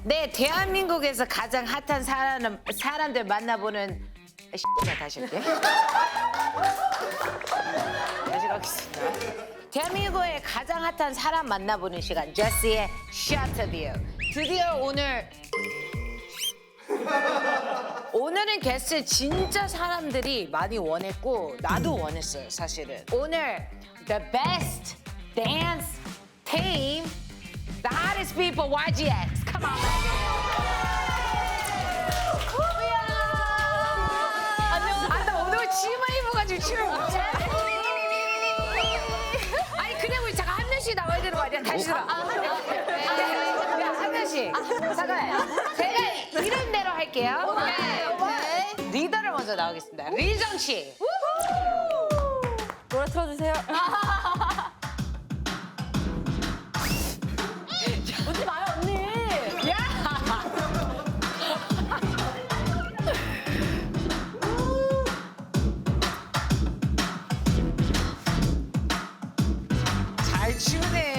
네, 대한민국에서 가장 핫한 사람들 만나보는 다시 할게. 다시 가겠습니다. 대한민국의 가장 핫한 사람 만나보는 시간, 제시의 셔터뷰. 드디어 오늘은 게스트 진짜 사람들이 많이 원했고 나도 원했어요, 사실은. 오늘 the best dance team, the hottest people, YGX. Come on, baby. 아, 나 오늘 치마 입어가지고 춤을 못 춰. 아니, 그냥 우리 잠깐 한 명씩 나와야 되는 거 아니야? 다시 들어. 한 명씩. 잠깐만. 제가 이름대로 할게요. 오케이. 리더를 먼저 나오겠습니다. 리정 씨. 노래 틀어주세요. 웃지 마요, 언니. 잘 추네.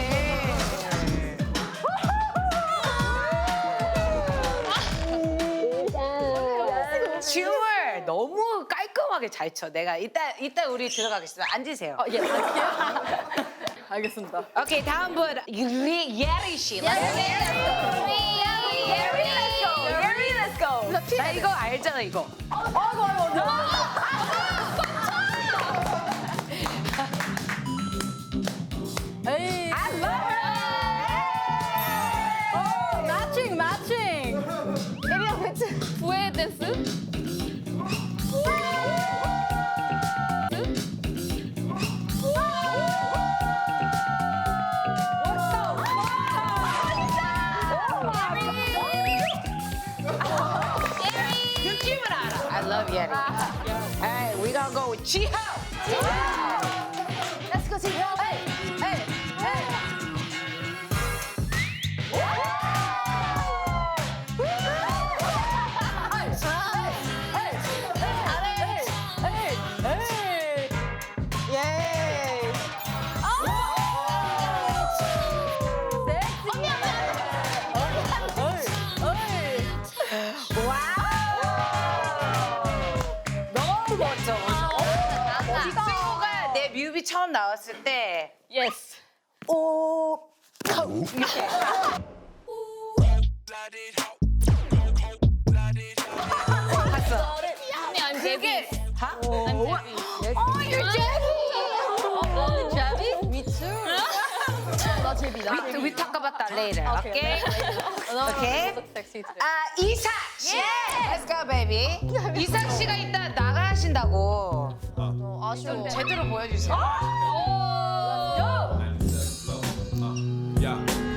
춤을 너무 깔끔하게 잘 춰. 내가 이따 우리 들어가겠습니다. 앉으세요. 예, 알겠습니다. 오케이, 다음 분 예리 씨. Let's go. 나 이거 알잖아, 이거. 에이. I love her. 매칭. 예리랑 매칭. 부의 댄스? 느낌을 알아. I love Yeri. Alright, we gonna go with Jiho. Let's go, 지금. 에이. 너무 멋져. 이 친구가 내 뮤비 처음 나왔을 때 Yes. 이렇게. 봤어. 언니, I'm 그게 Debbie. 하? I'm Debbie. Oh, you're 너는 Debbie? Me too. 나 제비다. We talk about that later. Okay? 너무 Okay. 섹시 today. 아, 이삭 씨. Let's go, baby. 이삭 씨가 이따 나가신다고. 아쉬워. 제대로 보여주세요.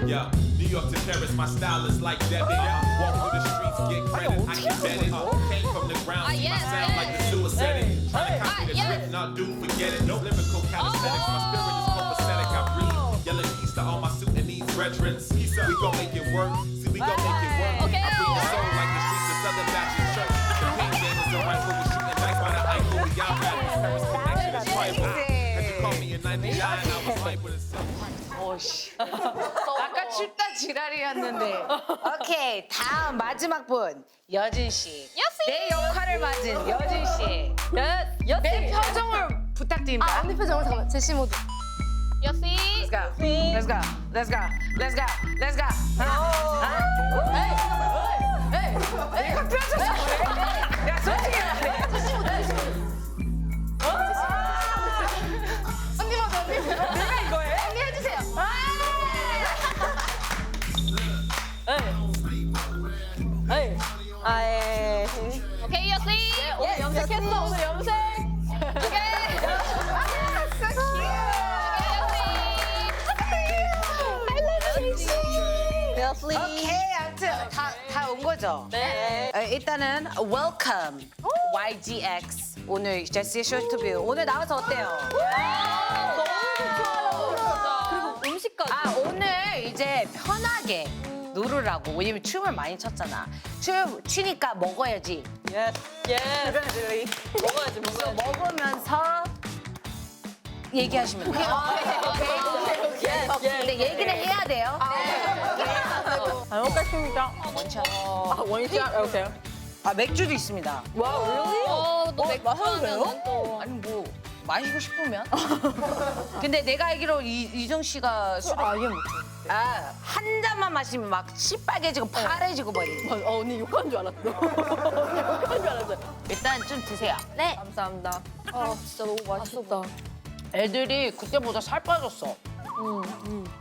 Yeah, New York to Paris, my style is like Debbie. Walk through the streets, get credit, I can bet it. Came from the ground, see my sound like the suicide. Trying to copy the drip, not do, forget it. No lyrical calisthenics, my spirit is copacetic. I breathe yellow keys to all my Sudanese brethren. We gon' make it work, see we gon' make it work. Okay. I bring the soul like the streets of Southern Baptist Church. The pain game is a rifle, we shooting nice by the Eiffel. We got rappers, Paris connection is tribal. Had you call me in 99, I was like with a 오씨. 아까 춥다 지랄이었는데. 오케이, 다음 마지막 분 여진 씨. 내 역할을 맡은 여진 씨. 내 표정을 부탁드립니다. 언니 표정을 잠깐만. 제시 모드. Let's go. Let's go. Let's go. Let's go. Let's go. 내가 표정 뭐래? 야, 솔직히 말해. 언니 모드, 언니 모드. 내가 이거 해? 언니 해주세요. 오케이, 여씨. 오늘 염색했어. 오늘 염색. 오케이. So cute. 오케이, 아무튼 다 온 거죠? 네. 일단은 welcome YGX. 오늘 제시의 쇼트뷰. 오늘 나와서 어때요? 그리고 음식까지. 아, 오늘 이제 편하게 누르라고. 왜냐면 춤을 많이 췄잖아. 추니까 먹어야지. 먹어야지. 먹으면서 얘기하시면 돼요. 오케이. 근데 얘기를 해야 돼요. 잘 먹겠습니다. 원샷. 아, 원샷? 오케이. 아 맥주도 있습니다. 와, really? 또 맥주 마셔도 하면은 또. 아니 뭐 마시고 싶으면. 근데 내가 알기로 이정 씨가 술 아예 못해. 한 잔만 마시면 막 시빨개지고 파래지고 버리고. 언니 욕한 줄 알았어. 욕한 줄 알았어. 일단 좀 드세요. 네. 감사합니다. 아, 진짜 너무 맛있었다. 애들이 그때보다 살 빠졌어.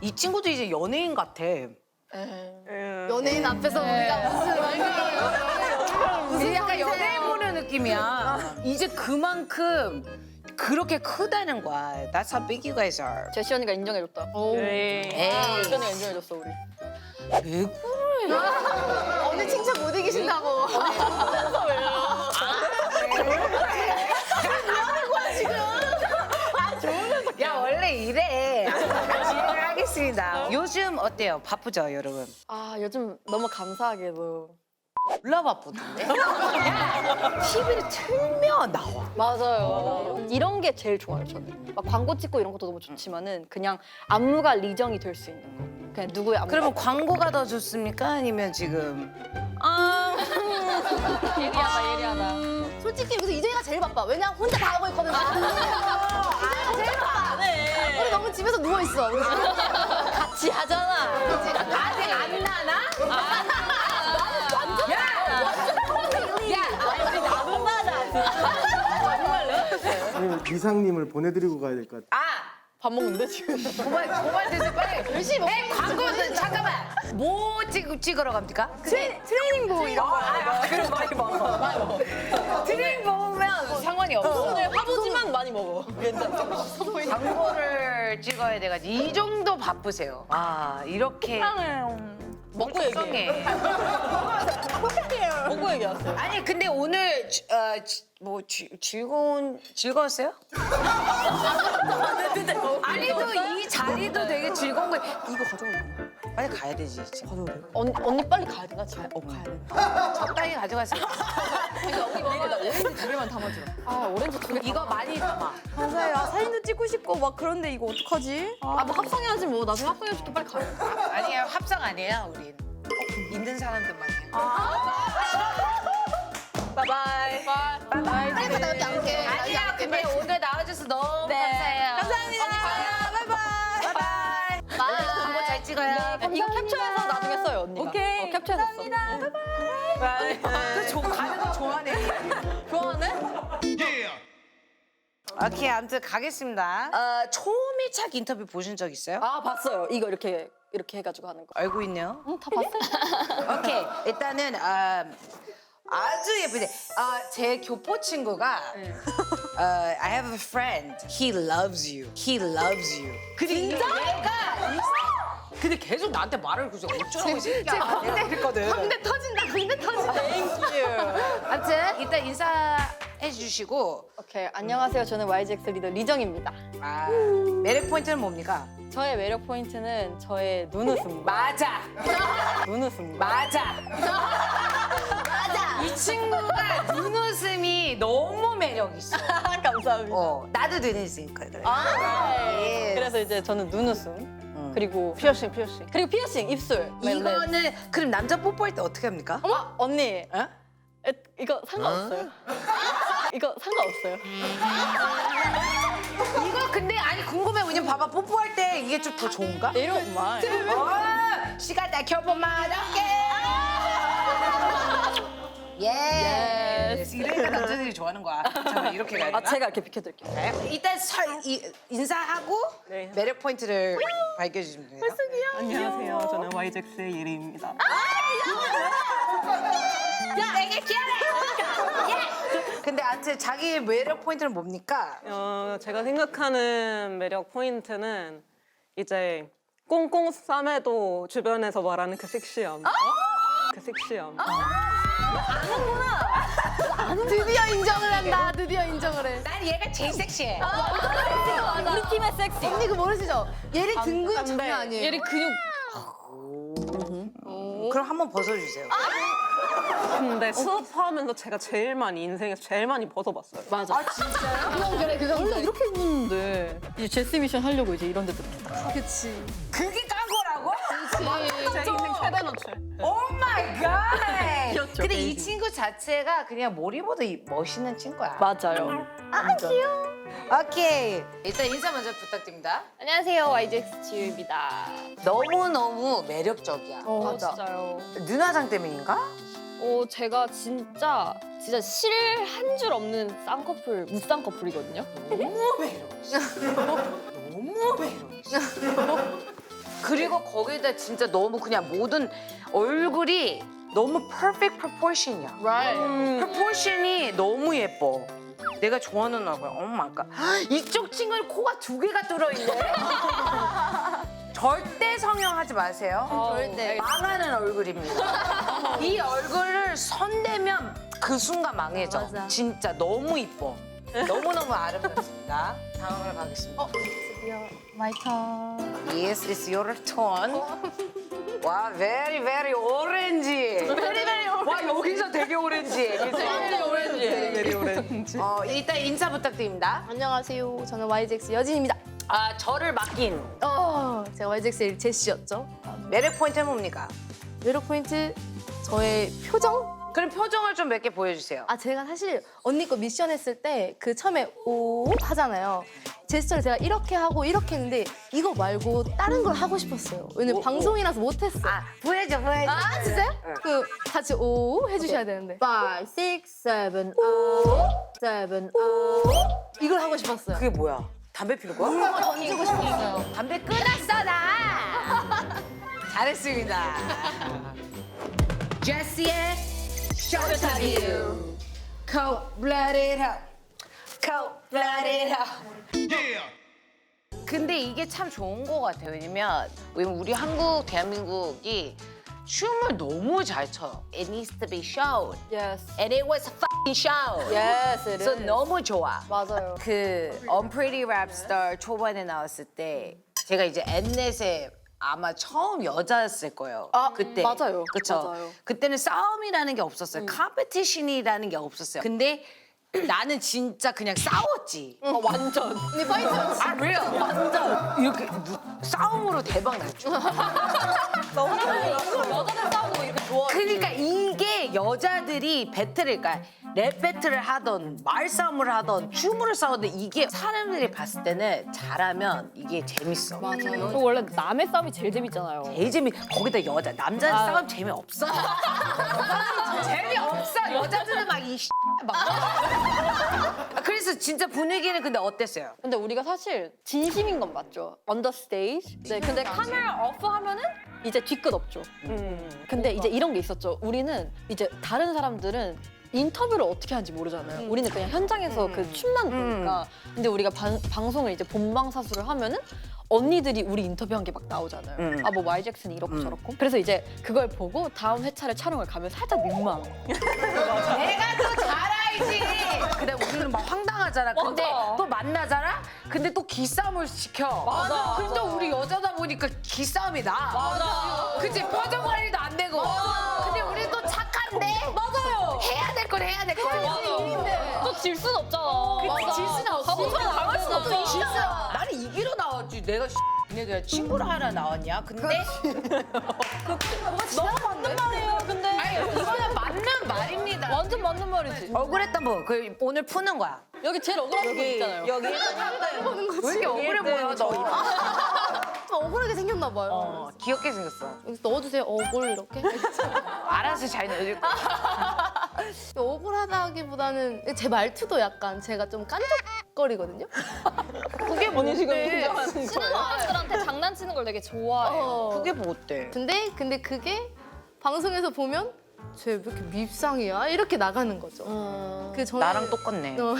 이 친구도 이제 연예인 같아. 연예인 앞에서 우리가 무슨 이게 약간 연예인 보는 느낌이야. 이제 그만큼 그렇게 크다는 거야. That's how big you guys are. 제시 언니가 인정해줬다. 에이. 제시 언니가 인정해줬어, 우리. 왜 그래? 언니 칭찬 못 이기신다고. 야 원래 이래. 진행을 하겠습니다. 요즘 어때요? 바쁘죠 여러분? 아, 요즘 너무 감사하게도. 졸라 바쁘던데? TV를 틀면 나와. 맞아요. 이런 게 제일 좋아요, 저는. 막 광고 찍고 이런 것도 너무 좋지만은 그냥 안무가 리정이 될 수 있는 거. 그냥 누구의 안무. 그러면 광고가 더 좋습니까? 아니면 지금 예리하다. 솔직히 여기서 이재희가 제일 바빠. 왜냐면 혼자 다 하고 있거든. 이재희가 제일 바빠. 우리 너무 집에서 누워 있어. 우리 같이 하잖아. 아직 안 나나? 아니면 비상님을 보내드리고 가야 될 것 같아요. 밥 먹는데 지금. 그만 드세요 빨리. 열심히 먹어. 광고는 잠깐만. 뭐 찍으러 갑니까? 트레이닝복 이런 거. 그럼 많이 먹어. 드링 먹으면 상관이 없어. 오늘 화보지만 많이 먹어. 광고를 찍어야 돼가지고 이 정도 바쁘세요. 아 이렇게 먹고 얘기해. 먹고 얘기하세요. 아니 근데 오늘 즐거웠어요? 아니 또 이 자리도 되게 즐거운 거. 이거 가져올래? 빨리 가야 되지. 가져올래? 언니 빨리 가야 되나 지금? 가야 돼. 적당히 가져가세요. 나 오렌지 두 개만 담아주라. 아, 오렌지 두 개. 이거 많이 담아. 감사해요. 사진도 찍고 싶고 막 그런데 이거 어떡하지? 뭐 합성해야지 뭐. 나중에 합성해줄게. 빨리 가. 아니에요 합성 아니에요 우린. 있는 사람들만 해요. 바이바이. 바이바이. 나 여기 앉게. 아니야 근데 오늘 나와줘서 너무 감사해요. 감사합니다. 바이바이. 바이바이. 광고 잘 찍어요. 이거 캡처해서 나중에 써요, 언니가. 오케이. 캡처해서 써. 바이바이. 가는 거 좋아하네. 좋아하네? 오케이 아무튼 가겠습니다. 초미착 인터뷰 보신 적 있어요? 아, 봤어요. 이거 이렇게 해가지고 하는 거. 알고 있네요. 응, 다 봤어요. 오케이 일단은 아주 예쁘네. 제 교포 친구가 I have a friend. He loves you. He loves you. 진짜? 근데 계속 나한테 말을 그저 어쩌라고 이 새끼야. 내가 그랬거든. 근데 터진다. 근데 터진다. 아무튼 일단 인사해 주시고 오케이, 안녕하세요. 저는 YGX 리더 리정입니다. 매력 포인트는 뭡니까? 저의 매력 포인트는 저의 눈웃음. 맞아. 눈웃음. 맞아. 이 친구가 눈웃음이 너무 매력 있어. 감사합니다. 나도 눈웃음이니까 그래. 네. 그래서 이제 저는 눈웃음. 그리고 피어싱. 그리고 피어싱, 입술. 이거는 그럼 남자 뽀뽀할 때 어떻게 합니까? 언니. 어? 이거 상관없어요. 이거 상관없어요. 이거 근데 아니 궁금해. 왜냐면 봐봐 뽀뽀할 때 이게 좀 더 좋은가? 이런 말. 시간 다 켜보면 예스. 이러니까 남자들이 좋아하는 거야. 잠깐 이렇게 가야 되나? 제가 이렇게 비켜드릴게요. 일단 인사하고 네. 매력 포인트를 밝혀주시면 돼요. 안녕하세요. 저는 YGX의 예리입니다. 되게 귀여워. 근데 아무튼 자기 매력 포인트는 뭡니까? 제가 생각하는 매력 포인트는 이제 꽁꽁 싸매도 주변에서 말하는 그 섹시함. 그 섹시함. 드디어 인정을 한다. 드디어 인정을 해. 난 얘가 제일 섹시해. 우리 팀의 섹시. 언니 그 모르시죠? 얘를 등근 장난 아니에요. 얘를 근육. 그럼 한번 벗어주세요. 근데 수업하면서 제가 인생에서 제일 많이 벗어봤어요. 맞아. 그건 그래. 그건 원래 그래. 이렇게 입는데 이제 제스 미션 하려고 이제 이런 데도 이렇게. 그치. 그게 깐 거라고? 제 인생 최대 노출. 오 마이 갓! 귀엽죠, 근데 이 베이비. 친구 자체가 그냥 머리보다 멋있는 친구야. 맞아요. 오케이. 일단 인사 먼저 부탁드립니다. 안녕하세요, YGX 지우입니다. 너무너무 매력적이야. 진짜요. 눈화장 때문인가? 제가 진짜 실 한 줄 없는 쌍꺼풀, 무쌍꺼풀이거든요. 너무 매력있어. 너무 매력있어. 그리고 거기다 진짜 너무 그냥 모든 얼굴이 너무 perfect proportion이야. proportion이 너무 예뻐. 내가 좋아하는 얼굴. 엄마가 이쪽 친구는 코가 2개가 뚫어있네. 절대 성형하지 마세요. 절대. 망하는 얼굴입니다. 이 얼굴을 손대면 그 순간 망해져. 맞아. 진짜 너무 이뻐. 너무너무 아름답습니다. 다음으로 가겠습니다. 마이 턴. Yes, it's your turn. 와, very, very orange. Very, very orange. 와, 여기서 되게 오렌지. very orange. 일단 인사 부탁드립니다. 안녕하세요. 저는 YGX 여진입니다. 저를 맡긴 제가 YGX의 제시였죠. 매력 포인트는 뭡니까? 매력 포인트 저의 표정? 그럼 표정을 좀 몇 개 보여주세요. 제가 사실 언니 거 미션 했을 때 그 처음에 오 하잖아요. 제스처를 제가 이렇게 하고 이렇게 했는데 이거 말고 다른 걸 하고 싶었어요. 왜냐면 방송이라서 못했어. 보여줘, 보여줘. 진짜요? 그 같이 오 해주셔야 되는데. 5, 6, 7, 8, 7, 8. 이걸 하고 싶었어요. 그게 뭐야? 담배 피는 거야? 던지고 싶었어요. 담배 끊었어, 나! 잘했습니다. 제시의 쇼타뷰. Cold-blooded up. Cold-blooded up. 근데 이게 참 좋은 것 같아요. 왜냐면 우리 한국, 대한민국이 춤을 너무 잘 춰요. It needs to be shown. Yes. And it was fucking shown. Yes, it So is. 너무 좋아. 맞아요. 그 Unpretty Rap Star 초반에 나왔을 때 제가 이제 엠넷에 아마 처음 여자였을 거예요. 그때. 맞아요. 그쵸? 맞아요. 그때는 싸움이라는 게 없었어요. 컴피티션이라는 게 없었어요. 근데 나는 진짜 그냥 싸웠지. 완전. 언니 파이터. real. 완전. 이렇게 싸움으로 대박 났죠. 여자들 싸우는 거 이렇게 좋아해. 그러니까 이게 여자들이 배틀을, 그러니까 랩 배틀을 하던 말싸움을 하던 춤을 싸우던 이게 사람들이 봤을 때는 잘하면 이게 재밌어. 그리고 원래 남의 싸움이 제일 재밌잖아요. 제일 거기다 여자, 남자 싸움 재미없어. 재미없어. 여자들은 막 이 막. 그래서 진짜 분위기는 근데 어땠어요? 근데 우리가 사실 진심인 건 맞죠. On the stage. 네, 근데 카메라 오프 하면은 이제 뒤끝 없죠. 근데 이제 이런 게 있었죠. 우리는 이제 다른 사람들은 인터뷰를 어떻게 하는지 모르잖아요. 우리는 그냥 현장에서 그 춤만 보니까. 근데 우리가 방송을 이제 본방사수를 하면은 언니들이 우리 인터뷰한 게 막 나오잖아요. 뭐 YGX는 이렇고 저렇고. 그래서 이제 그걸 보고 다음 회차를 촬영을 가면 살짝 민망. 내가 더 잘 알지. 근데 우리는 막 황당하잖아. 근데 맞아. 또 만나잖아. 근데 또 기싸움을 시켜. 맞아. 근데 우리 여자다 보니까 기싸움이 나. 맞아. 그치? 표정 관리도 안 되고. 근데 우리 또 착한데. 맞아요. 해야 될 건 해야 될 거야. 또 질 순 없잖아. 질 수는 없어. 바보처럼 당할 순 없어. 진짜 나는 이기러 나왔지. 내가 얘네가 친구를 하러 나왔냐? 근데 너무 맞는 말이에요, 근데. 아니 이거는 맞는 말입니다. 완전 맞는 말이지. 억울했던 분, 그 오늘 푸는 거야. 여기 제일 억울한 분 있잖아요. 여기 왜 이렇게 억울해 보여 너? 좀 억울하게 생겼나 봐요. 귀엽게 생겼어. 여기 넣어주세요. 억울 이렇게. 알아서 잘 넣어줄 거야. 억울하다기보다는 제 말투도 약간 제가 좀 깐족거리거든요. 그게 뭔데? 친한 사람들한테 장난치는 걸 되게 좋아해요. 그게 뭐 어때? 근데 그게 방송에서 보면 쟤 왜 이렇게 밉상이야? 이렇게 나가는 거죠. 그 저는 나랑 똑같네. 어,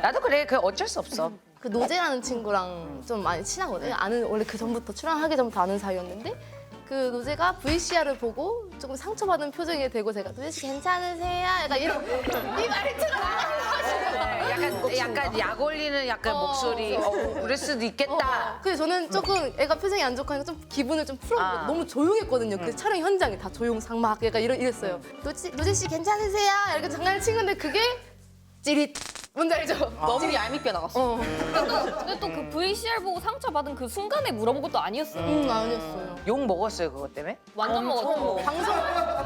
나도 그래. 그 어쩔 수 없어. 그 노제라는 친구랑 좀 많이 친하거든요. 원래 그 전부터 출연하기 전부터 아는 사이였는데 그 노제가 VCR을 보고 조금 상처받은 표정이 되고 제가 노제 씨 괜찮으세요? 약간 이런 이 말이 약간 약 올리는 약간 목소리. 그럴 수도 있겠다. 그래서 저는 조금 애가 표정이 안 좋고 하니까 좀 기분을 좀 풀어. 너무 조용했거든요. 그 촬영 현장이 다 조용상 막 약간 이랬어요. 노제 씨 괜찮으세요? 이렇게 장난을 친 건데 그게 찌릿. 뭔지 알죠? 너무 얄밉게 나갔어. 근데 또 그 VCR 보고 상처받은 그 순간에 물어본 것도 아니었어요. 아니었어요. 욕 먹었어요 그것 때문에? 완전 먹었죠. 방송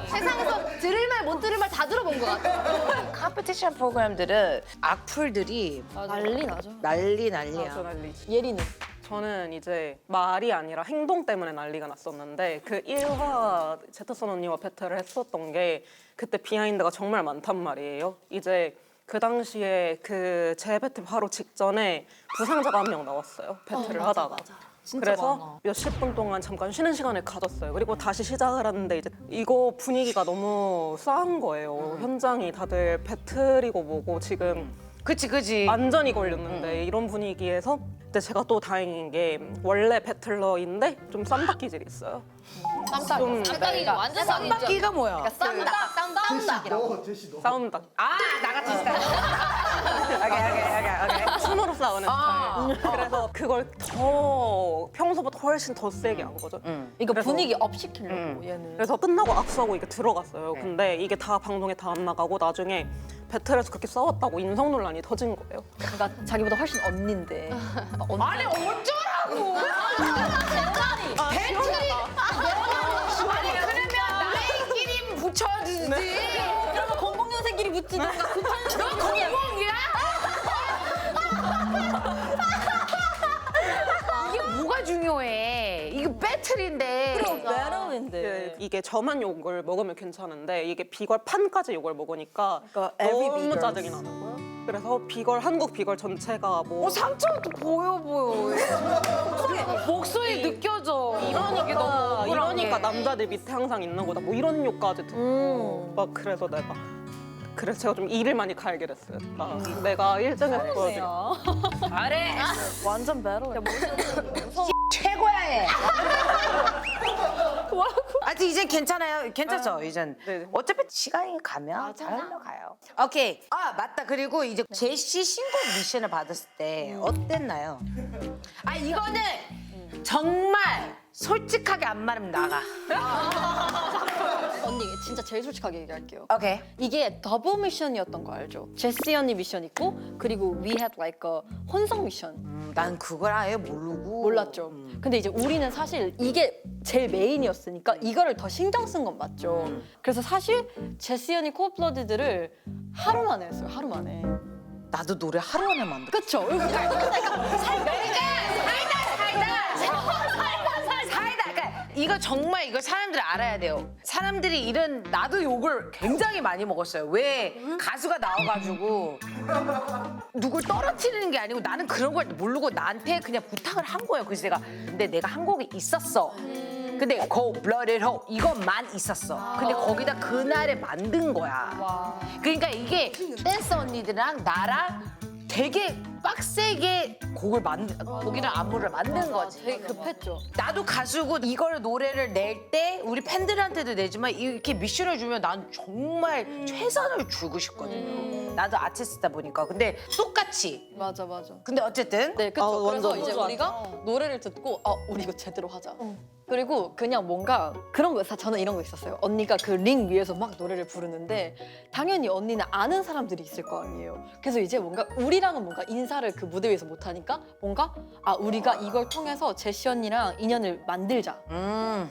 세상에서 들을 말 못 들을 말 다 들어본 것 같아요. 컴피티션 프로그램들은 악플들이 난리 나죠. 난리야. 저 난리지. 예리는. 저는 이제 말이 아니라 행동 때문에 난리가 났었는데 그 1화 제트선 언니와 배틀을 했었던 게 그때 비하인드가 정말 많단 말이에요. 이제 그 당시에 그 제 배틀 바로 직전에 부상자가 한 명 나왔어요. 배틀을 하다가. 그래서 몇십 분 동안 잠깐 쉬는 시간을 가졌어요. 그리고 다시 시작을 하는데 이제 이거 분위기가 너무 싸한 거예요. 현장이 다들 배틀이고 뭐고 지금 그치. 완전히 걸렸는데 이런 분위기에서 근데 제가 또 다행인 게 원래 배틀러인데 좀 쌈박기질이 있어요. 깜짝이가 완전 쌍이죠. 쌈박기가 뭐야? 싸움다. 싸움다. 아, 나 같은 스타일. 오케이. 손으로 싸우는 스타일. 그래서 그걸 더 평소보다 훨씬 더 세게 한 거죠. 이거 그래서- 분위기 업 시키려고 얘는. 그래서 끝나고 악수하고 이게 들어갔어요. 근데 이게 다 방송에 다 안 나가고 나중에 배틀에서 그렇게 싸웠다고 인성 논란이 터진 거예요. 그러니까 자기보다 훨씬 언니인데. 아니 어쩌라고? 배틀이 아니 그러면 나이끼리 붙여주지. 그러면 공공연생끼리 묻지든가 너 공공이야? 이게 뭐가 중요해? 이거 배틀인데. 배럴인데. 이게 저만 욕을 먹으면 괜찮은데 이게 비걸 판까지 욕을 먹으니까 그러니까 every 너무 Bigirls. 짜증이 나는 거예요. 그래서 비걸 한국 비걸 전체가 뭐 상처도 보여. 목소리 느껴져. 이게 너무 이러니까 남자들 밑에 항상 있는 거다. 뭐 이런 욕까지 듣고 막 그래서 그래서 제가 좀 일을 많이 갈게 됐어요. 내가 1등을 보여드려. 잘해. 완전 배럴. 최고야 해. 아직 이제 괜찮아요. 괜찮죠? 이젠 네. 어차피 시간이 가면 잘 흘러가요. 오케이. 아 맞다. 그리고 이제 제시 신곡 미션을 받았을 때 어땠나요? 아 이거는 정말 솔직하게 안 말하면 나가. 언니 진짜 제일 솔직하게 얘기할게요. 오케이. 이게 더블 미션이었던 거 알죠? 제시 언니 미션 있고 그리고 we had like a 혼성 미션. 난 그걸 아예 모르고 몰랐죠. 근데 이제 우리는 사실 이게 제일 메인이었으니까 이거를 더 신경 쓴 건 맞죠. 그래서 사실 제시 언니 코어블러드들을 하루 만에 했어요. 하루 만에. 나도 노래 하루 안에 만들어. 그쵸? 그러니까 이거 정말 이거 사람들이 알아야 돼요. 사람들이 이런 나도 욕을 굉장히 많이 먹었어요. 왜 가수가 나와가지고 누굴 떨어뜨리는 게 아니고 나는 그런 걸 모르고 나한테 그냥 부탁을 한 거예요. 그래서 근데 내가 한 곡이 있었어. 근데 Go Blood It Hole 이것만 있었어. 근데 거기다 그날에 만든 거야. 그러니까 이게 댄서 언니들이랑 나랑 되게 빡세게 곡이랑 안무를 만든 거지. 되게 급했죠. 나도 가수고 이걸 노래를 낼 때 우리 팬들한테도 내지만 이렇게 미션을 주면 난 정말 최선을 주고 싶거든요. 나도 아티스트다 보니까. 근데 똑같이. 맞아. 근데 어쨌든 네, 그쵸. 그래서 완전 이제 좋았다. 우리가 노래를 듣고 우리 이거 제대로 하자. 그리고 그냥 뭔가 그런 거 저는 이런 거 있었어요. 언니가 그 링 위에서 막 노래를 부르는데 당연히 언니는 아는 사람들이 있을 거 아니에요. 그래서 이제 뭔가 우리랑은 뭔가 인사를 그 무대 위에서 못 하니까 뭔가 우리가 이걸 통해서 제시 언니랑 인연을 만들자.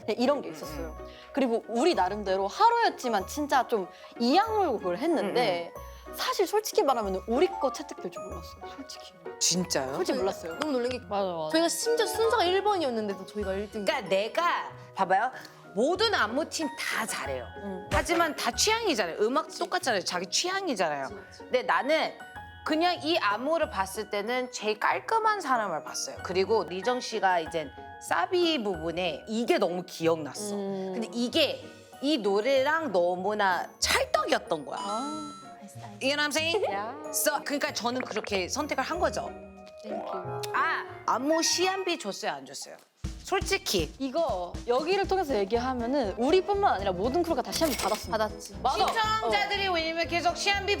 네, 이런 게 있었어요. 그리고 우리 나름대로 하루였지만 진짜 좀 이악물고 그걸 했는데 사실 솔직히 말하면 우리 거 채택될 줄 몰랐어요. 진짜요? 솔직히 몰랐어요. 너무 놀란 게 맞아. 저희가 심지어 순서가 1번이었는데도 저희가 1등. 그러니까 내가 봐봐요. 모든 안무팀 다 잘해요. 하지만 다 취향이잖아요. 음악 똑같잖아요. 자기 취향이잖아요. 근데 나는 그냥 이 안무를 봤을 때는 제일 깔끔한 사람을 봤어요. 그리고 리정 씨가 이제 사비 부분에 이게 너무 기억났어. 근데 이게 이 노래랑 너무나 찰떡이었던 거야. You know what I'm saying? So, 그러니까 저는 그렇게 선택을 한 거죠. 안무 시안비 줬어요, 안 줬어요? 솔직히 이거 여기를 통해서 얘기하면은 우리뿐만 아니라 모든 크루가 다 시험을 받았습니다. 받았지. 시청자들이 왜냐면 계속 시안비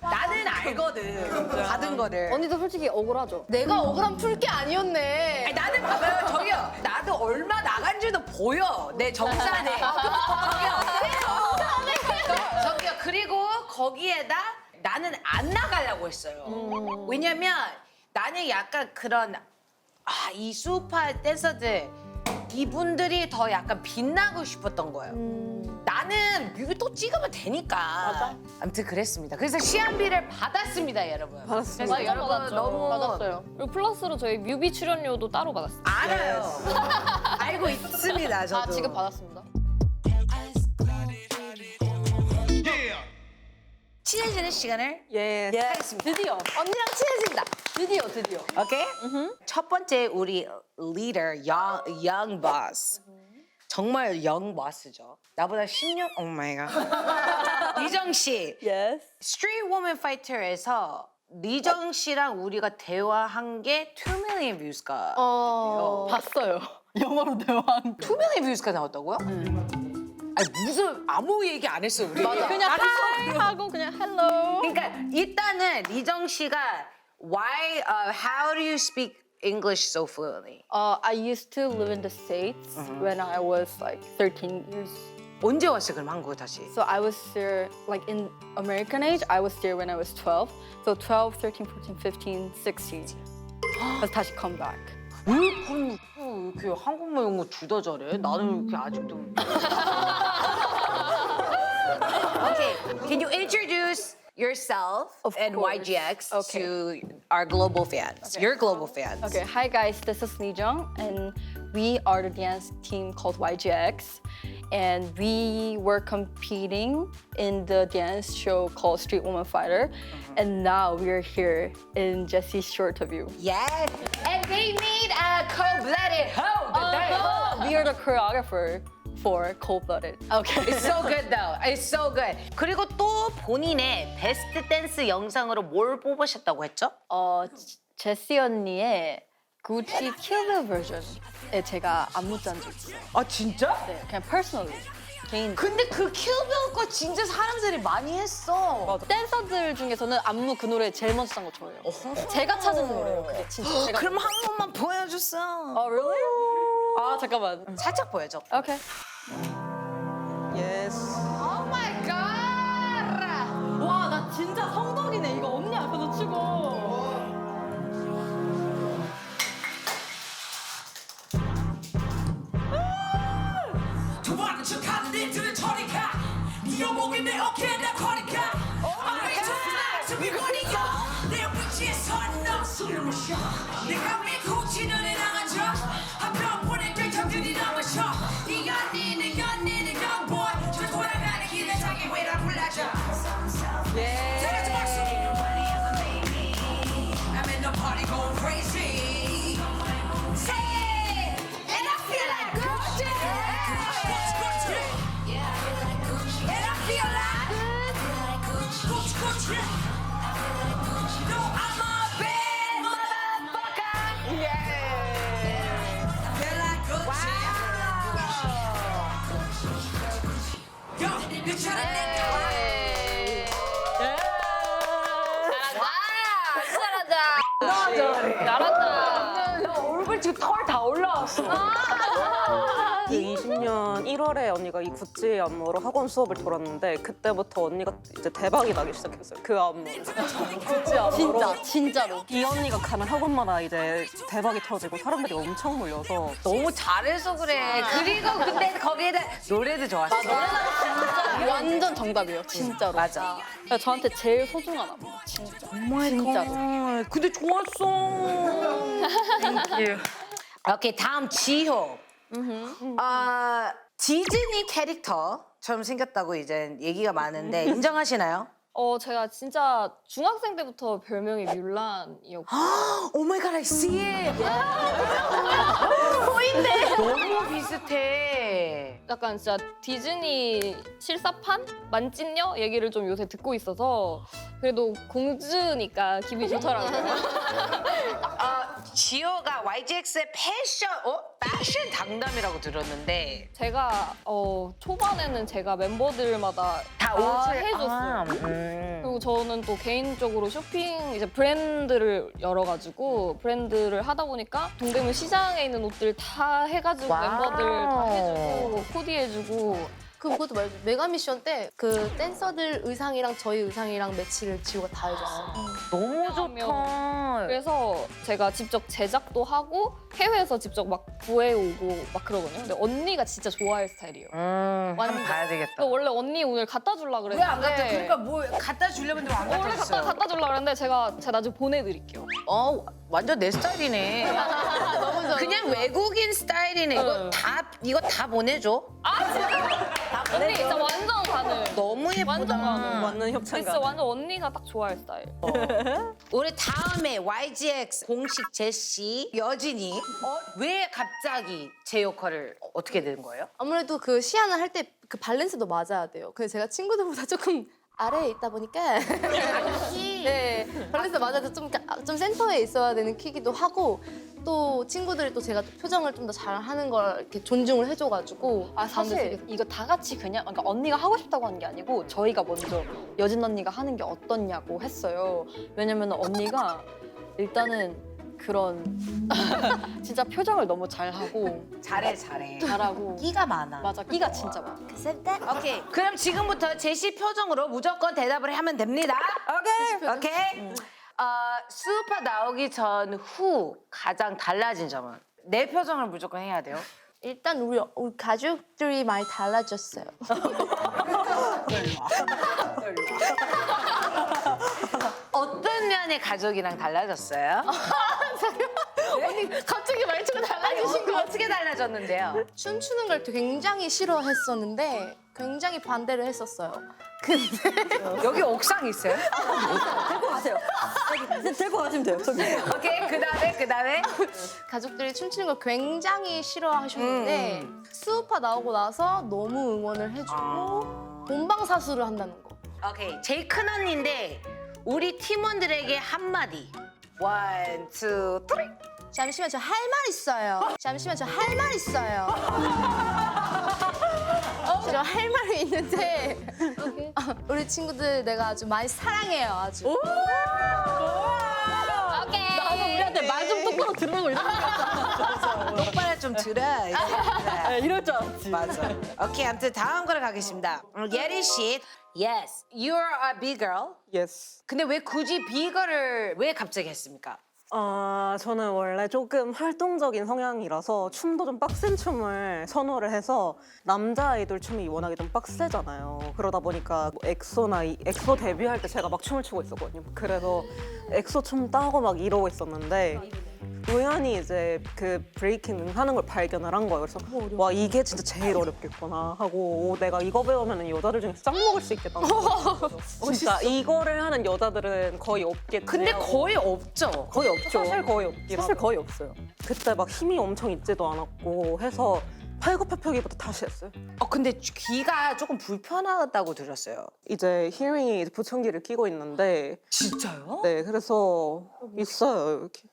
나는 알거든 받은 거를. 언니도 솔직히 억울하죠. 내가 억울한 풀 게 아니었네. 아니, 나는 봐봐요 저기요 나도 얼마 나간지도 보여 내 정산에 저기요 그리고 거기에다 나는 안 나가려고 했어요. 왜냐면 나는 약간 그런 이 수우파 댄서들 이분들이 더 약간 빛나고 싶었던 거예요. 나는 뮤비 또 찍으면 되니까. 맞아. 아무튼 그랬습니다. 그래서 시안비를 받았습니다, 여러분. 받았습니다. 그래서 여러분 받았죠. 너무 맞았어요. 그리고 플러스로 저희 뮤비 출연료도 따로 받았어요. 알아요. 알고 있습니다, 저도. 다 지금 받았습니다. 친해지는 시간을 예. 하겠습니다. 드디어 언니랑 친해진다. 드디어. 오케이? 첫 번째 우리 리더 young boss. 정말 young boss죠. 나보다 10년 오 마이 갓. 리정 씨. Yes. Street Woman Fighter에서 리정 씨랑 우리가 대화한 게 2 million views가 봤어요. 영어로 대화한 2 million views가 나왔다고요? 아니 무슨 아무 얘기 안 했어 우리. 그냥 하이 하고 그냥 hello. 그러니까 일단은 리정 씨가 how do you speak English so fluently? I used to live in the States when I was like 13 years. 언제 왔어 그럼 한국에 다시? So I was there like in American age. I was there when I was 12. So 12, 13, 14, 15, 16. 그래서 다시 come back. 왜 그럼 이렇게 한국말 영어 둘 다 잘해? 나는 이렇게 아직도. Okay, can you introduce yourself Of and course. YGX Okay. to our global fans? Your global fans. Okay, hi guys, this is Lee Jung, and we are the dance team called YGX, and we were competing in the dance show called Street Woman Fighter, and now we are here in Jesse's short of you. Yes, and they need a cold-blooded hoe today. We are the choreographer for Cold Blooded. Okay. It's so good though. It's so good. 그리고 또 본인의 베스트 댄스 영상으로 뭘 뽑으셨다고 했죠? 제시 언니의 구찌 킬러 버전에 제가 안무 짠 적 있어요. 아 진짜? 네, 그냥 personally. 개인. 근데 그 킬빌 거 진짜 사람들이 많이 했어. 댄서들 중에서는 안무 그 노래 제일 먼저 짠 거 저예요. 제가 찾은 노래예요. 그게 진짜 제가. 그럼 한 번만 보여줬어. really? 아 잠깐만. 살짝 보여줘. 오케이. 예스. Oh my god. 와, 나 진짜 성덕이네. 이거 언니 앞에서 추고. 좋아하는 척하는 애들은 저리가 네 여목이 내 어깨에 내 거리가 아무리 좋아 미고니까 내 위치에 서너 숨을 마셔 내가 믿고 지는애 나가죠 한편 보낸 결정들이 남으셔 이 연인은 young boy 저 돌아가는 길에 자기 회라 불러줘 들어줘 박수 I'm in the party going crazy Say it and I feel like Gucci And I feel like Gucci. No, I'm a bad motherfucker. Yeah. Feel like Gucci. Yo, you tryna 얼굴 지금 털 다 올라왔어. 그 20년 1월에 언니가 이 구찌 안무로 학원 수업을 들었는데 그때부터 언니가 이제 대박이 나기 시작했어요. 그 안무. 구찌 안무로. 진짜로. 이 언니가 가는 학원마다 이제 대박이 터지고 사람들이 엄청 몰려서 너무 잘해서 그래. 그리고 근데 거기에다 노래도 좋았어. 완전 정답이에요. 진짜로. 맞아. 그러니까 저한테 제일 소중한 안무. 진짜. 진짜로. 근데 좋았어. 오케이, 다음 지효. 디즈니 캐릭터처럼 생겼다고 이제 얘기가 많은데 인정하시나요? 제가 진짜 중학생 때부터 별명이 뮬란이었고 오 마이 갓, I see it. 보인대. 너무 비슷해. 약간 진짜 디즈니 실사판? 만찢녀? 얘기를 좀 요새 듣고 있어서 그래도 공주니까 기분이 좋더라고요. 지효가 YGX의 패션 당담이라고 들었는데 제가 초반에는 제가 멤버들마다 다 해줬어요. 그리고 저는 또 개인적으로 쇼핑 이제 브랜드를 열어가지고 브랜드를 하다 보니까 동대문 시장에 있는 옷들 다 해가지고 와우. 멤버들 다 해주고 코디해주고 그것도 말이죠. 메가 미션 때 그 댄서들 의상이랑 저희 의상이랑 매치를 지호가 다 해줬어요. 너무 좋다. 좋다. 그래서 제가 직접 제작도 하고 해외에서 직접 막 구해오고 막 그러거든요. 근데 언니가 진짜 좋아할 스타일이에요. 한번 가야 되겠다. 근데 원래 언니 오늘 갖다 주려고 왜 그랬는데 안 갖다? 그러니까 뭐 갖다 주려고 했는데 안 원래 갖다 줬어요. 갖다 주려고 그랬는데 제가 나중에 보내드릴게요. 완전 내 스타일이네. 너무 좋아. 그냥 외국인 스타일이네. 이거 다 보내줘. 언니 진짜 완전 가능. 너무 예쁘다. 완전 가능. 맞는 진짜 협찬가. 완전 언니가 딱 좋아할 스타일. 우리 다음에 YGX 공식 제시 여진이 왜 갑자기 제 역할을 어떻게 된 거예요? 아무래도 그 시안을 할 때 그 밸런스도 맞아야 돼요. 그래서 제가 친구들보다 조금 아래에 있다 보니까 네, 밸런스 맞아야 돼. 좀 센터에 있어야 되는 키기도 하고 또 친구들이 또 제가 또 표정을 좀 더 잘하는 걸 이렇게 존중을 해줘가지고 사실 이거 다 같이 그러니까 언니가 하고 싶다고 한 게 아니고 저희가 먼저 여진 언니가 하는 게 어떻냐고 했어요. 왜냐면 언니가 일단은 그런 진짜 표정을 너무 잘하고 잘해. 잘하고 끼가 많아. 맞아 끼가 진짜 많아. 오케이. 그럼 지금부터 제시 표정으로 무조건 대답을 하면 됩니다. 오케이. 수우파 나오기 전후 가장 달라진 점은 내 표정을 무조건 해야 돼요. 일단 우리 가족들이 많이 달라졌어요. 어떤 면의 가족이랑 달라졌어요? 언니 갑자기 말투가 달라지신 거 어떻게 달라졌는데요? 춤추는 걸 굉장히 싫어했었는데 굉장히 반대를 했었어요. 여기 옥상 있어요? 데리고 가시면 돼요. 저기. 오케이. 그다음에 가족들이 춤추는 걸 굉장히 싫어하셨는데 수우파 나오고 나서 너무 응원을 해주고 본방사수를 한다는 거. 오케이. 제일 큰 언니인데 우리 팀원들에게 한마디. 1, 2, 3. 잠시만 저 할 말 있어요. 잠시만 저 할 말 있어요. 저 할 말이 있는데 우리 친구들 내가 아주 많이 사랑해요. 아주. 나도 우리한테 말 좀 똑바로 들으라고 똑바로 좀 들어. 이럴 줄 알았지. 맞아. 오케이. 아무튼 다음 거로 가겠습니다. 예리 씨. Yes, you're a big girl. Yes. 근데 왜 굳이 비거를 왜 갑자기 했습니까? 저는 원래 조금 활동적인 성향이라서 춤도 좀 빡센 춤을 선호를 해서 남자 아이돌 춤이 워낙에 좀 빡세잖아요. 그러다 보니까 뭐 엑소 데뷔할 때 제가 막 춤을 추고 있었거든요. 그래서 엑소 춤 따고 막 이러고 있었는데 우연히 이제 그 브레이킹 하는 걸 발견을 한 거예요. 그래서 와 이게 진짜 제일 어렵겠구나 하고 내가 이거 배우면 여자들 중에 짱 먹을 수 있겠다. 진짜 이거를 하는 여자들은 거의 없겠지. 근데 거의 없죠. 거의 없죠. 사실 거의 없긴 사실 하죠. 거의 없어요. 그때 막 힘이 엄청 있지도 않았고 해서 팔굽혀펴기부터 다시 했어요. 근데 귀가 조금 불편하다고 들었어요. 이제 히어링이 보청기를 끼고 있는데 진짜요? 네 그래서 있어요 이렇게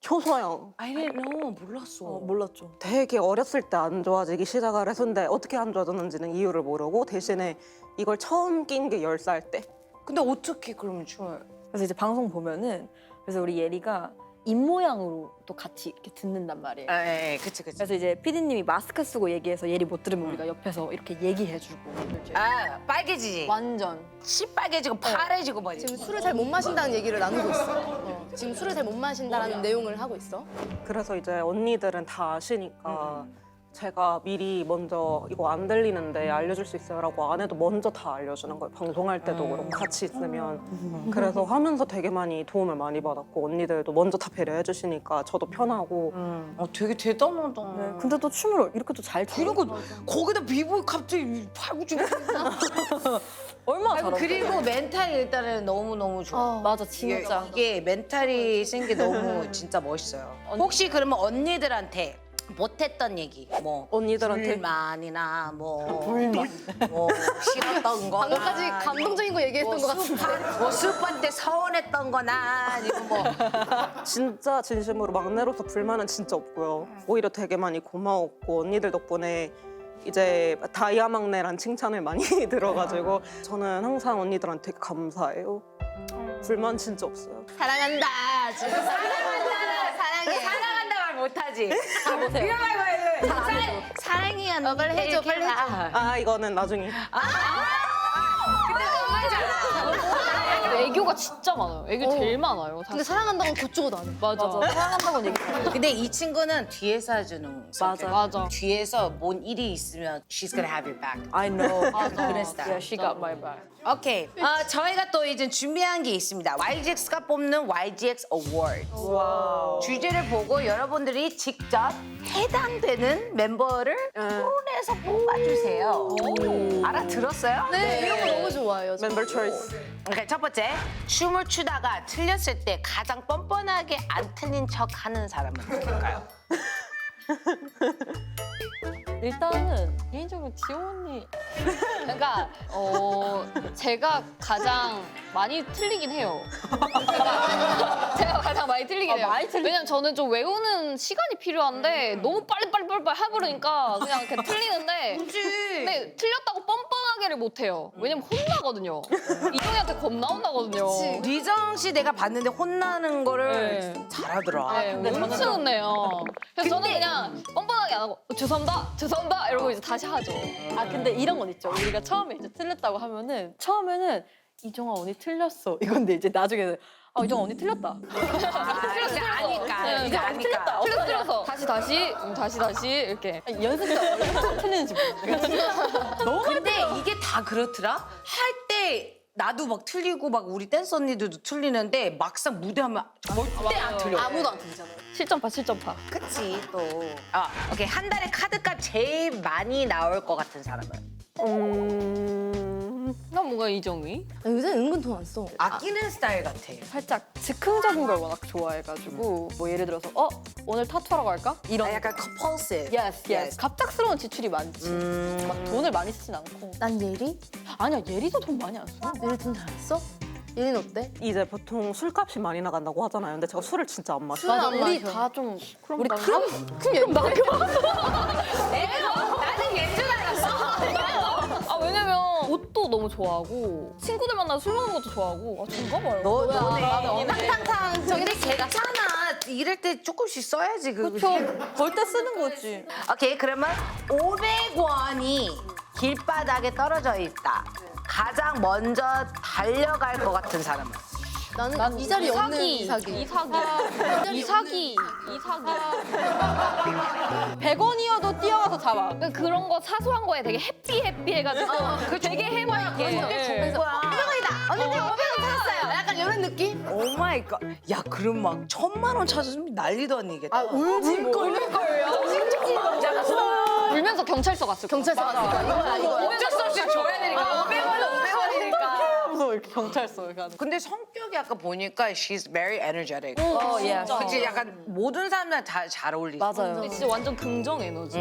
초소형. I didn't know. 몰랐어. 몰랐죠. 되게 어렸을 때 안 좋아지기 시작을 했었는데 어떻게 안 좋아졌는지는 이유를 모르고 대신에 이걸 처음 낀 게 10살 때. 근데 어떻게 그러면 춤을? 그래서 이제 방송 보면은 그래서 우리 예리가 입 모양으로 또 같이 이렇게 듣는단 말이에요. 예, 그치. 그래서 이제 PD님이 마스크 쓰고 얘기해서 예리 못 들으면 우리가 옆에서 이렇게 얘기해주고 이렇게. 빨개지지. 완전. 시빨개지고 파래지고 뭐. 지금 술을 잘 못 마신다는 얘기를 나누고 있어. 지금 술을 잘 못 마신다라는 내용을 하고 있어. 그래서 이제 언니들은 다 아시니까 제가 미리 먼저 이거 안 들리는데 알려줄 수 있어요? 라고 안 해도 먼저 다 알려주는 거예요. 방송할 때도 그렇고 같이 있으면. 그래서 하면서 되게 많이 도움을 많이 받았고 언니들도 먼저 다 배려해 주시니까 저도 편하고 되게 대단하다. 네, 근데 또 춤을 이렇게 또 잘 추고. 그리고 거기다 비보 갑자기 팔구주고. 얼마나 잘하고. 그리고 멘탈이 일단은 너무 좋아. 맞아 진짜. 이게 멘탈이 센 게 너무 진짜 멋있어요. 혹시 그러면 언니들한테 못했던 얘기, 뭐 언니들한테 불만이나 뭐 싫었던 거, 방금까지 감동적인 거 얘기했던 것 같은데. 뭐 수파 때 서운했던 거나 아니면 뭐 진짜 진심으로 막내로서 불만은 진짜 없고요. 오히려 되게 많이 고마웠고 언니들 덕분에 이제 다이아 막내란 칭찬을 많이 들어가지고 저는 항상 언니들한테 되게 감사해요. 불만 진짜 없어요. 사랑한다. 지금 사랑해. 사랑한다 말 못하지. 보세요. 이거 말고 사랑해 언니. 빨리 해줘, 빨리 해줘. 아 이거는 나중에. 애교가 진짜 많아요. 애교 제일 많아요. 근데 사랑한다고 그쪽은 안 해. 맞아. 사랑한다고는 얘기. 근데 이 친구는 뒤에서 해주는 성격. 맞아. 뒤에서 뭔 일이 있으면 she's gonna have your back. I know. 그런 스타일. Yeah, she got my back. 오케이. 저희가 또 이제 준비한 게 있습니다. YGX가 뽑는 YGX Award. 주제를 보고 여러분들이 직접 해당되는 멤버를 토론해서 뽑아주세요. 알아들었어요? 네, 이런 거 너무 좋아해요. 저. 멤버 초이스. 오케이, 첫 번째. 춤을 추다가 틀렸을 때 가장 뻔뻔하게 안 틀린 척 하는 사람은 누굴까요? 일단은 개인적으로 지호 언니 그러니까 제가 가장 많이 틀리긴 해요. 제가 가장 많이 틀리긴 해요. 왜냐면 저는 좀 외우는 시간이 필요한데 너무 빨리 해버리니까 그냥 이렇게 틀리는데 근데 틀렸다고 뻔뻔하게를 못해요. 왜냐면 혼나거든요. 이종이한테 겁나 혼나거든요. 리정 씨 내가 봤는데 혼나는 거를 네. 잘하더라. 네, 엄청 혼내요. 그래서 저는 그냥 뻔뻔하게 안 하고 죄송합니다 이러고 이제 다시 하죠. 아 근데 이런 건 있죠. 우리가 처음에 이제 틀렸다고 하면은 처음에는 이종아 언니 틀렸어 이건데 이제 나중에는 아 이종아 언니 틀렸다. 이제 아니까. 네, 이제 언니 틀렸다. 틀렸어. 다시 이렇게. 아니, 연습자 얼마나 틀리는지 모르겠어. 근데 이게 다 그렇더라? 할 때 나도 막 틀리고 막 우리 댄서 언니들도 틀리는데 막상 무대하면 절대 안 틀려. 아무도 안 틀리잖아요. 7.8. 그치 또. 오케이. 한 달에 카드값 제일 많이 나올 것 같은 사람은? 난 뭔가 이정이? 나 요새 은근 돈 안 써. 아끼는 스타일 같아. 살짝 즉흥적인 걸 워낙 좋아해가지고 뭐 예를 들어서 오늘 타투하러 갈까? 이런. 약간 compulsive. Yes. 갑작스러운 지출이 많지. 막 돈을 많이 쓰진 않고. 난 예리? 아니야 예리도 돈 많이 안 써. 예리 돈 잘 안 써? 예리는 어때? 이제 보통 술값이 많이 나간다고 하잖아요. 근데 제가 술을 진짜 안 마셔요. 술은 안 우리 마셔. 다 좀. 우리 다 그럼 나는 얘줄 알았어. 왜냐면 옷도 너무 좋아하고 친구들 만나서 술 먹는 것도 좋아하고 진가 봐요. 너네 탕탕탕 저기 괜찮아. 이럴 때 조금씩 써야지. 그렇죠. 벌 때 쓰는 거지. 오케이, 그러면 500원이 길바닥에 떨어져 있다. 가장 먼저 달려갈 것 같은 사람은? 나는 이 자리 없는 이사기. 100원이어도 뛰어가서 잡아. 그런 거 사소한 거에 되게 해피해가지고 되게 해맑게. 그래서 500원이다. 언니 500원 찾았어요. 약간 이런 느낌? 오 마이 갓. 야, 그럼 막 1000만 원 찾았으면 난리도 아니겠다. 울지 뭐. 울면서 경찰서 갔을 거야. 경찰서 갔으니까 이거야. 어쩔 수 없이 줘야 되니까. 500원이니까. 무서워 이렇게 경찰서 가는. 근데 성격이 아까 보니까 she's very energetic. 예. 그치, 약간 모든 사람들 다 잘 어울리지. 맞아요. 근데 진짜 완전 긍정 에너지.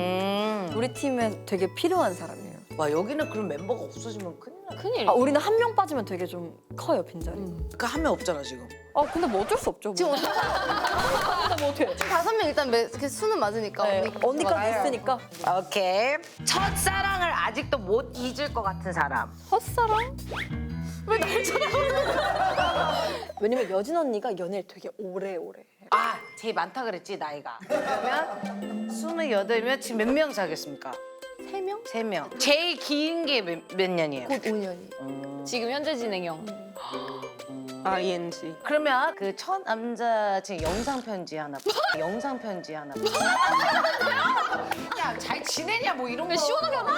우리 팀에 되게 필요한 사람이에요. 와, 여기는 그런 멤버가 없어지면 큰일 나. 큰일. 우리는 한 명 빠지면 되게 좀 커요 빈자리. 그러니까 한 명 없잖아, 지금. 근데 뭐 어쩔 수 없죠. 지금 뭐. 뭐 어떻게? 5명 일단 이렇게 수는 맞으니까 언니까지 있으니까. 오케이. 첫사랑을 아직도 못 잊을 것 같은 사람. 헛사랑? 왜냐면 여진 언니가 연애를 되게 오래 해요. 제일 많다 그랬지, 나이가. 그러면 28면 지금 몇 명 사귀었습니까? 3명? 3명. 제일 긴 게 몇 년이에요? 곧 5년이. 지금 현재 진행형. ING. 그러면 그 첫 남자 지금 영상 편지 하나. 영상 편지 하나. 야, 잘 지내냐 뭐 이런 거. 시원하게 하면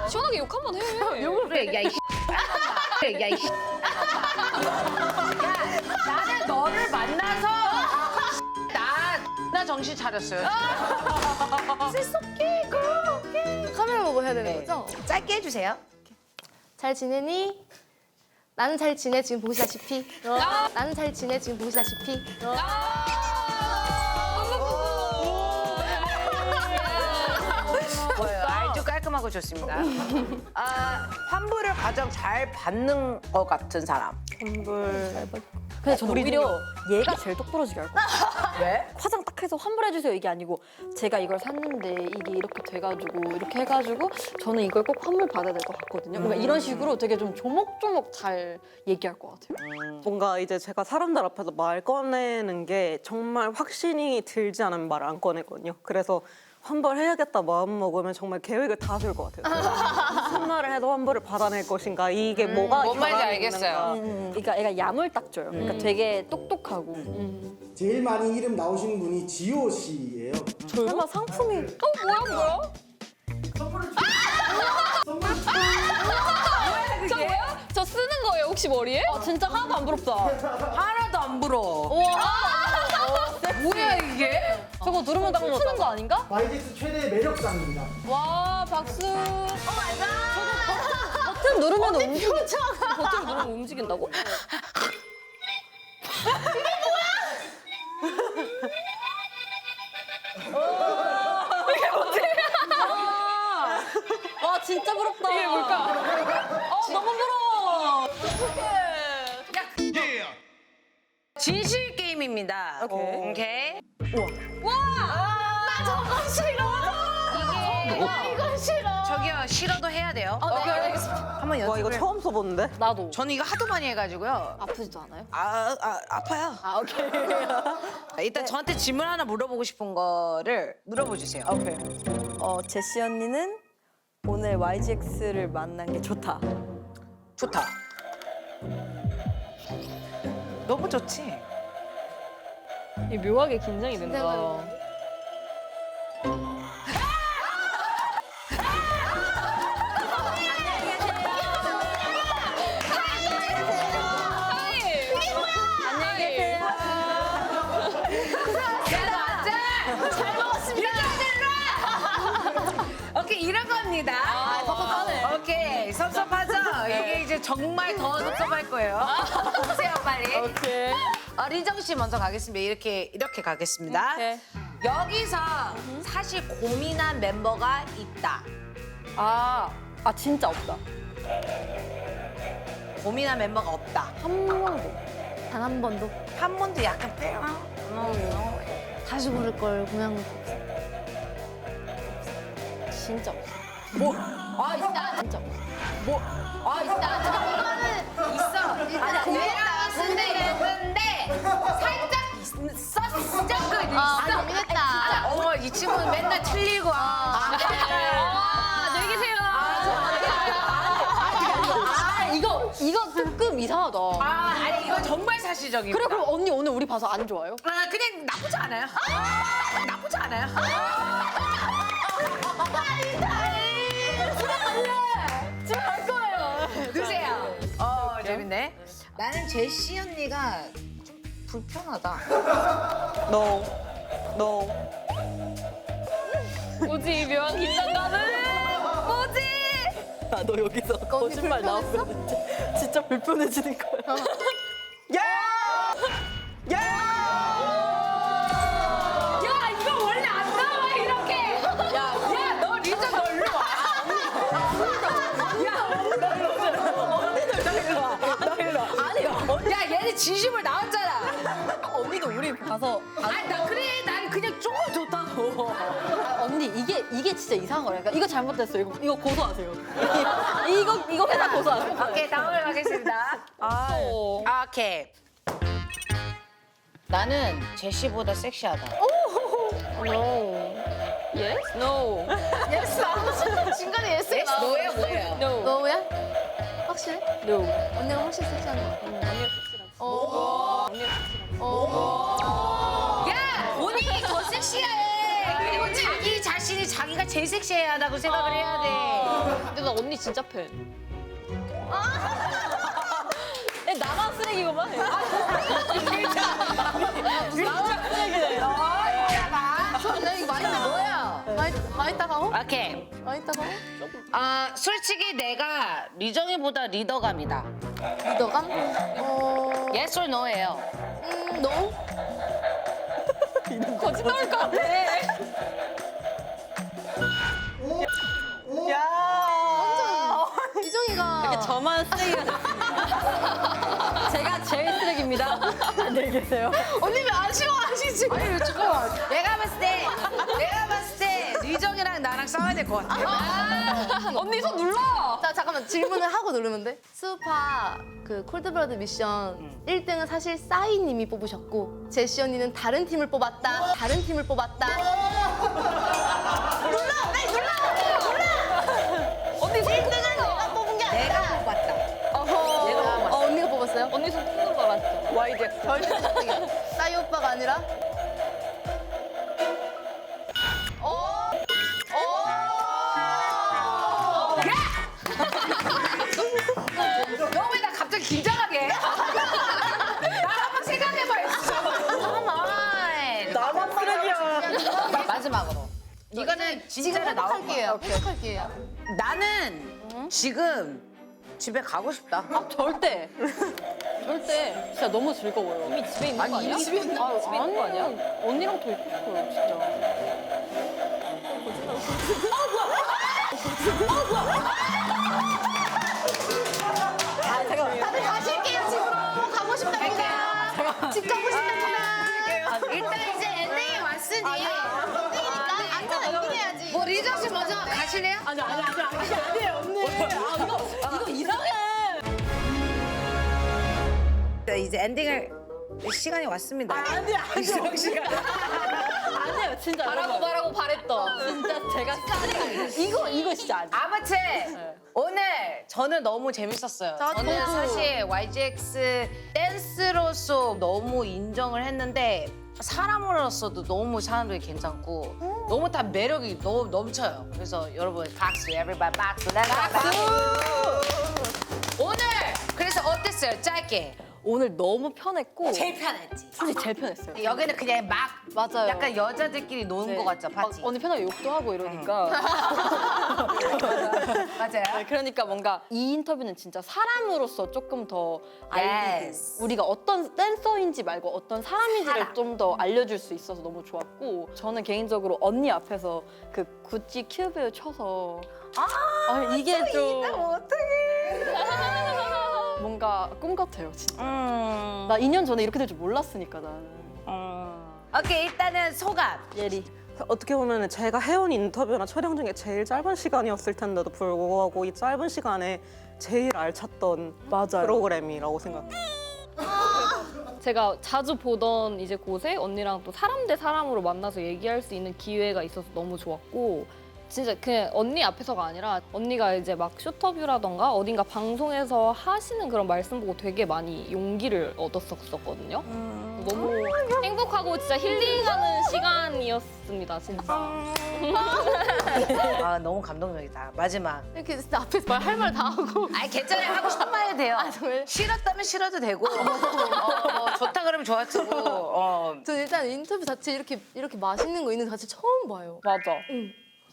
시원하게 욕 한번 해. 그래, 야, 이 그래, 야, 이 야, 나는 너를 만나서 나 정신 차렸어요. 카메라 보고 해야 되는 네. 거죠? 짧게 해주세요. 잘 지내니? 나는 잘 지내 지금 보시다시피. 나는 잘 지내 지금 보시다시피. 뭐예요? 아주 깔끔하고 좋습니다. 환불을 가장 잘 받는 것 같은 사람. 근데 저는 오히려 얘가 제일 똑부러지게 할 거예요. 왜? 화장 딱 해서 환불해주세요 이게 아니고 제가 이걸 샀는데 이게 이렇게 돼가지고 이렇게 해가지고 저는 이걸 꼭 환불 받아야 될 것 같거든요. 그러니까 이런 식으로 되게 좀 조목조목 잘 얘기할 것 같아요. 뭔가 이제 제가 사람들 앞에서 말 꺼내는 게 정말 확신이 들지 않으면 말 안 꺼내거든요. 그래서 환불해야겠다 마음 먹으면 정말 계획을 다 세울 것 같아요. 무슨 말을 해도 환불을 받아낼 것인가, 이게 뭐가 뭔 말인지 결함이 알겠어요. 있는가. 그러니까 애가 야물딱져요. 그러니까 되게 똑똑하고. 제일 많이 이름 나오시는 분이 지호 씨예요. 설마 상품이 뭐야? 저 뭐야? 저 쓰는 거예요 혹시 머리에? 진짜 하나도 안 부럽다. 하나도 안 불어. 뭐야 이게? 저거 누르면 딱 춤추는 거 아닌가? YGX 최대 매력상입니다. 와 박수. 버튼 누르면 움직여. 버튼 누르면 움직인다고? 와 진짜 부럽다. 이게 뭘까? 너무 부러워. 진실 게임입니다. 오케이. 나 저거 싫어. 이거 싫어. 저기요 싫어도 해야 돼요. 네, 알겠습니다. 한번 와, 이거 연습을. 처음 써보는데? 나도. 저는 이거 하도 많이 해가지고요. 아프지도 않아요? 아파요. 아 오케이. 일단 저한테 질문 하나 물어보고 싶은 거를 물어봐 주세요. 오케이. 제시 언니는 오늘 YGX를 만난 게 좋다. 좋다. 너무 좋지. 이 묘하게 긴장이 된다. 안녕히 계세요. 오케이 이런 겁니다. 섭섭하네. 오케이 섭섭하죠. 이게 이제 정말 더 섭섭할 거예요. 보세요 빨리. 오케이. 리정 씨 먼저 가겠습니다. 이렇게 가겠습니다. 오케이. 여기서 사실 고민한 멤버가 있다. 아 진짜 없다. 고민한 멤버가 없다. 한 번도. 단 한 번도 한 번도 약간 빼요. 다시 부를 걸 그냥 진짜 없어. 있다. 진짜 없어. 있다. 이거는 있어. 내가 근데 살짝 섞은 있어. 고민했다. 이 친구는 맨날 틀리고. 안녕히 계세요. 이거 조금 이상하다. 아니 이거 정말 사실적이고. 그래 그럼 언니 오늘 우리 봐서 안 좋아요? 그냥 나쁘지 않아요. 나쁘지 않아요. 집에 갈 거예요. 드세요. 재밌네. 나는 제시 언니가 좀 불편하다. No. 뭐지 이 묘한 긴장감은? 너 여기서 거짓말 나오면 진짜 불편해지는 거야. 야 이거 원래 안 나와 이렇게. 야너 리저 너 일로 와. 야 얘네 진심을 나왔잖아. 언니도 우리 봐서 아니 나 그래 난 그냥 조금 좋다고. 언니 이게 진짜 이상한 거라니까. 이거 잘못됐어. 이거 고소하세요. 이거 회사 고소하세요. 오케이 다음으로 가겠습니다. 오케이. 나는 제시보다 섹시하다. Yes? No. 중간에 예스 섹시 노예요 뭐예요? No. 너야? 확실해? No. 언니가 훨씬 섹시한 거 같아. 야 본인이 더 섹시해. 그리고 자기 자신이 자기가 제일 섹시해야 한다고 생각을 해야 돼. 근데 나 언니 진짜 팬. 나만 쓰레기구만. 야, 이거 많이 뭐야? 많이 따가워? 오케이. 많이 따가워? 솔직히 내가 리정이보다 리더감이다. 리더감? Yes or no예요. no? 거짓말할 것 같아. 이정이가 저만 쓰레기가. 제가 제일 쓰레기입니다. 안녕히 계세요. 언니 왜 아쉬워하시지? 아니 잠깐만. 내가 봤을 때 리정이랑 나랑 싸워야 될 것 같아. 언니 손 눌러. 자, 잠깐만 질문을 하고 누르면 돼? 수파 그 콜드브라드 미션 1등은 사실 싸이님이 뽑으셨고 제시 언니는 다른 팀을 뽑았다. 언니 손 뜯는 거 알았죠? YG. 절대 짝짝이야. 싸이 오빠가 아니라 너 왜 나 갑자기 긴장하게 해? 나 한번 생각해봐. 나만 쓰레기야. 마지막으로. 이거는 진짜로 나올 거야. 행복할게요. 행복할게요. 나는 지금 집에 가고 싶다. 아, 절대. 절대. 진짜 너무 즐거워요. 이미 집에 있는 거 아니야? 집에 있는 거 아니야? 언니랑 더 있고 싶어요, 진짜. 다들 가실게요, 집으로. 가고 싶답니다. 집 가고 싶답니다. 일단 이제 엔딩이 왔으니. 엔딩이니까 앉아 엔딩 해야지. 뭐 리정 씨 먼저 가실래요? 이거 이상해. 네, 이제 엔딩을 시간이 왔습니다. 리정 씨가. 아니에요, 진짜. 말하고 바랬던. 진짜 제가 이거 진짜 아니에요. 아무튼 오늘 저는 너무 재밌었어요. 저는 사실 YGX 댄스로서 너무 인정을 했는데 사람으로서도 너무 사람들이 괜찮고 너무 다 매력이 너무 넘쳐요. 그래서 여러분 박수, everybody 박수, 박수. 오늘 그래서 어땠어요? 짧게. 오늘 너무 편했고 제일 편했지. 솔직히 제일 편했어요. 여기는 그냥 막 맞아요. 약간 여자들끼리 노는 네. 거 같죠, 막 파티. 언니 편하게 욕도 하고 이러니까. 맞아요. 네, 그러니까 뭔가 이 인터뷰는 진짜 사람으로서 조금 더 알고 Yes. 우리가 어떤 댄서인지 말고 어떤 사람인지를 좀 더 알려줄 수 있어서 너무 좋았고 저는 개인적으로 언니 앞에서 그 구찌 큐브를 쳐서 이게 좀 뭔가 꿈 같아요 진짜. 나 2년 전에 이렇게 될 줄 몰랐으니까 나는. 오케이, 일단은 소감. 예리. 어떻게 보면 제가 해온 인터뷰나 촬영 중에 제일 짧은 시간이었을 텐데도 불구하고 이 짧은 시간에 제일 알찼던 맞아요. 프로그램이라고 생각해요. 제가 자주 보던 이제 곳에 언니랑 또 사람 대 사람으로 만나서 얘기할 수 있는 기회가 있어서 너무 좋았고 진짜 그냥 언니 앞에서가 아니라 언니가 이제 막 쇼터뷰라던가 어딘가 방송에서 하시는 그런 말씀 보고 되게 많이 용기를 얻었었거든요. 너무 행복하고 진짜 힐링하는 시간이었습니다, 진짜. 아, 너무 감동적이다. 마지막. 이렇게 진짜 앞에서 할 말 다 하고. 아니, 괜찮아요. 하고 싶은 말 해도 돼요. 정말? 싫었다면 싫어도 되고, 좋다 그러면 좋았고, 저 일단 인터뷰 자체 이렇게 맛있는 거 있는 거 자체 처음 봐요. 맞아.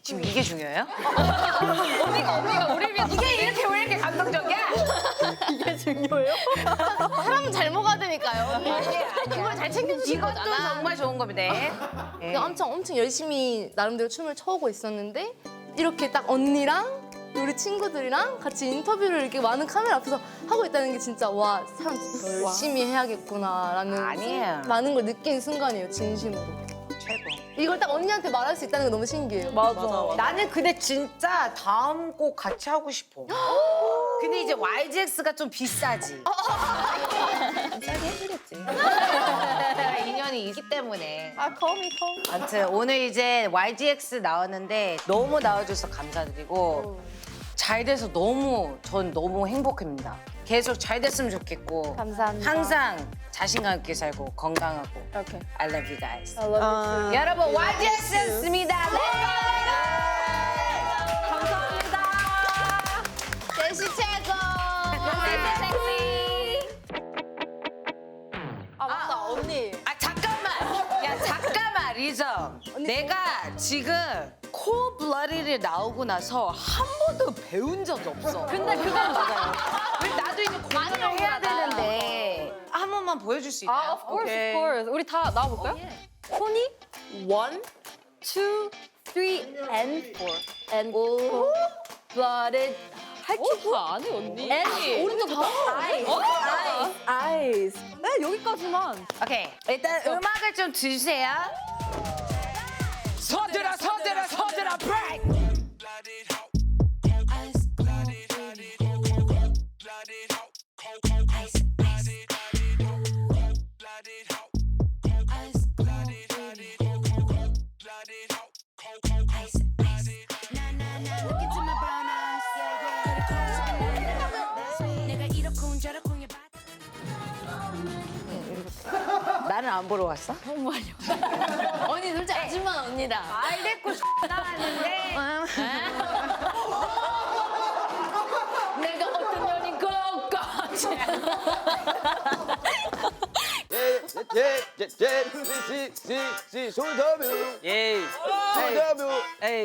지금 이게 중요해요? 언니가 우리 위해 이게 이렇게 왜 이렇게 감동적이야? 이게 중요해요? 사람은 잘 먹어야 되니까요. 그걸 잘 챙겨주신 이것도 정말 좋은 겁니다. 예. 엄청 열심히 나름대로 춤을 춰오고 있었는데 이렇게 딱 언니랑 우리 친구들이랑 같이 인터뷰를 이렇게 많은 카메라 앞에서 하고 있다는 게 진짜 와 사람 진짜 열심히 해야겠구나라는 아니에요. 많은 걸 느낀 순간이에요 진심으로. 최고. 이걸 딱 언니한테 말할 수 있다는 게 너무 신기해요. 맞아. 나는 근데 진짜 다음 곡 같이 하고 싶어. 근데 이제 YGX가 좀 비싸지. 싸게 해주겠지. 인연이 있기 때문에. call me. 아무튼 오늘 이제 YGX 나왔는데 너무 나와줘서 감사드리고 잘 돼서 전 너무 행복합니다. 계속 잘 됐으면 좋겠고 감사합니다. 항상 자신감 있게 살고 건강하고 오케이. I love you guys. 아, 여러분 YGX였습니다. 댄시 최고. 아 맞다 언니. 아 잠깐만. 야 잠깐만 리정. 내가 지금 콜블러디를 나오고 나서 한 번도 배운 적이 없어. 근데 그건 맞아요. 나도 이제 공연을 해야 되는데 한 번만 보여줄 수 있나요? Of course. 우리 다 나와볼까요? 토니 1, 2, 3, and 4. And blooded. 할줄 아네, 언니. And 오른쪽 봐. eyes. 네 여기까지만. 오케이. 일단 음악을 좀 주세요. 서들어 브레이크. 나는 안 보러 왔어? 언니 솔직히 아줌마 언니다. 말 됐고 나왔는데 내가 어떤 년인 것까지. 손더뷰. 예. 손더뷰. 에이.